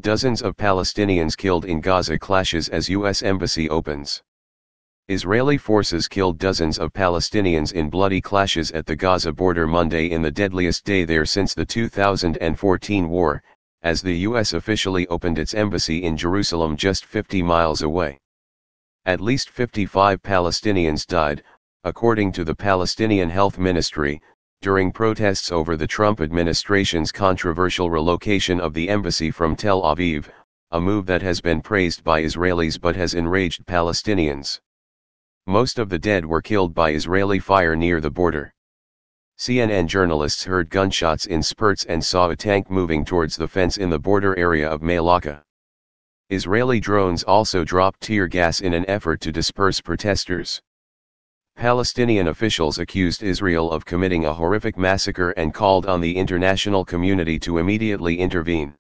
Dozens of Palestinians killed in Gaza clashes as U.S. Embassy opens. Israeli forces killed dozens of Palestinians in bloody clashes at the Gaza border Monday in the deadliest day there since the 2014 war, as the U.S. officially opened its embassy in Jerusalem just 50 miles away. At least 55 Palestinians died, according to the Palestinian Health Ministry, during protests over the Trump administration's controversial relocation of the embassy from Tel Aviv, a move that has been praised by Israelis but has enraged Palestinians. Most of the dead were killed by Israeli fire near the border. CNN journalists heard gunshots in spurts and saw a tank moving towards the fence in the border area of Malaka. Israeli drones also dropped tear gas in an effort to disperse protesters. Palestinian officials accused Israel of committing a horrific massacre and called on the international community to immediately intervene.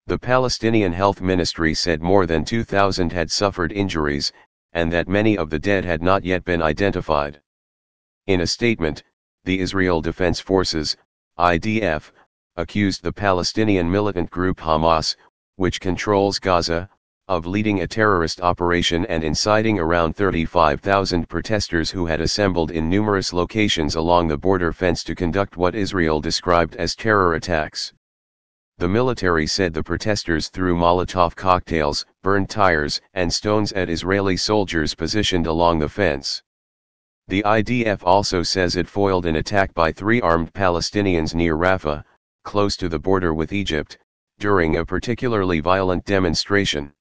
The Palestinian Health Ministry said more than 2,000 had suffered injuries, and that many of the dead had not yet been identified. In a statement, the Israel Defense Forces, IDF, accused the Palestinian militant group Hamas, which controls Gaza, of leading a terrorist operation and inciting around 35,000 protesters who had assembled in numerous locations along the border fence to conduct what Israel described as terror attacks. The military said the protesters threw Molotov cocktails, burned tires and stones at Israeli soldiers positioned along the fence. The IDF also says it foiled an attack by 3 armed Palestinians near Rafah, close to the border with Egypt, during a particularly violent demonstration.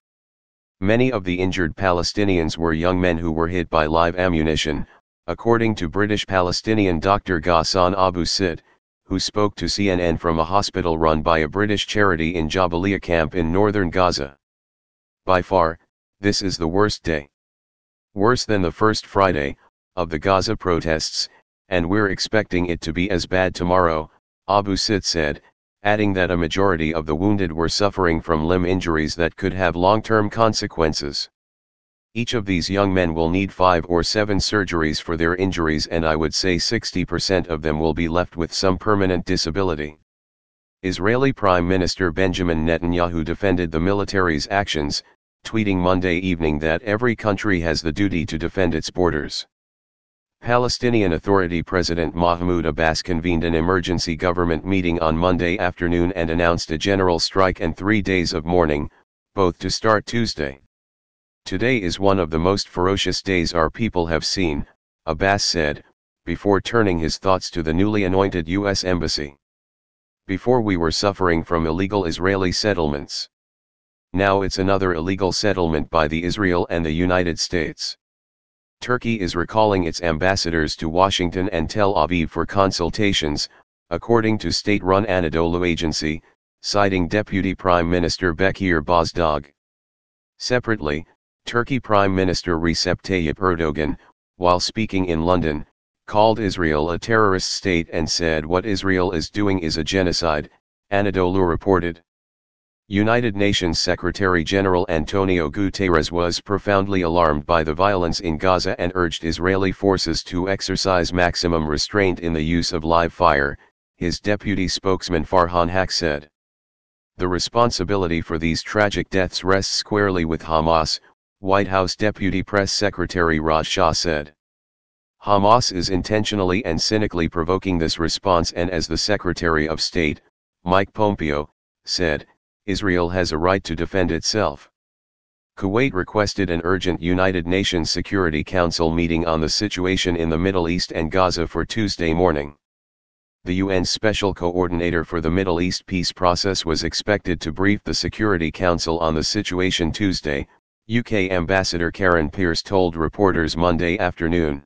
Many of the injured Palestinians were young men who were hit by live ammunition, according to British Palestinian Dr. Ghassan Abu Sid, who spoke to CNN from a hospital run by a British charity in Jabalia camp in northern Gaza. By far, this is the worst day. Worse than the first Friday of the Gaza protests, and we're expecting it to be as bad tomorrow, Abu Sid said, adding that a majority of the wounded were suffering from limb injuries that could have long-term consequences. Each of these young men will need 5 or 7 surgeries for their injuries, and I would say 60% of them will be left with some permanent disability. Israeli Prime Minister Benjamin Netanyahu defended the military's actions, tweeting Monday evening that every country has the duty to defend its borders. Palestinian Authority President Mahmoud Abbas convened an emergency government meeting on Monday afternoon and announced a general strike and 3 days of mourning, both to start Tuesday. Today is one of the most ferocious days our people have seen, Abbas said, before turning his thoughts to the newly anointed U.S. Embassy. Before we were suffering from illegal Israeli settlements. Now it's another illegal settlement by the Israel and the United States. Turkey is recalling its ambassadors to Washington and Tel Aviv for consultations, according to state-run Anadolu Agency, citing Deputy Prime Minister Bekir Bozdagh. Separately, Turkey Prime Minister Recep Tayyip Erdogan, while speaking in London, called Israel a terrorist state and said what Israel is doing is a genocide, Anadolu reported. United Nations Secretary-General Antonio Guterres was profoundly alarmed by the violence in Gaza and urged Israeli forces to exercise maximum restraint in the use of live fire, his deputy spokesman Farhan Haq said. The responsibility for these tragic deaths rests squarely with Hamas, White House Deputy Press Secretary Raj Shah said. Hamas is intentionally and cynically provoking this response, and as the Secretary of State, Mike Pompeo, said, Israel has a right to defend itself. Kuwait requested an urgent United Nations Security Council meeting on the situation in the Middle East and Gaza for Tuesday morning. The UN's Special Coordinator for the Middle East peace process was expected to brief the Security Council on the situation Tuesday, UK Ambassador Karen Pierce told reporters Monday afternoon.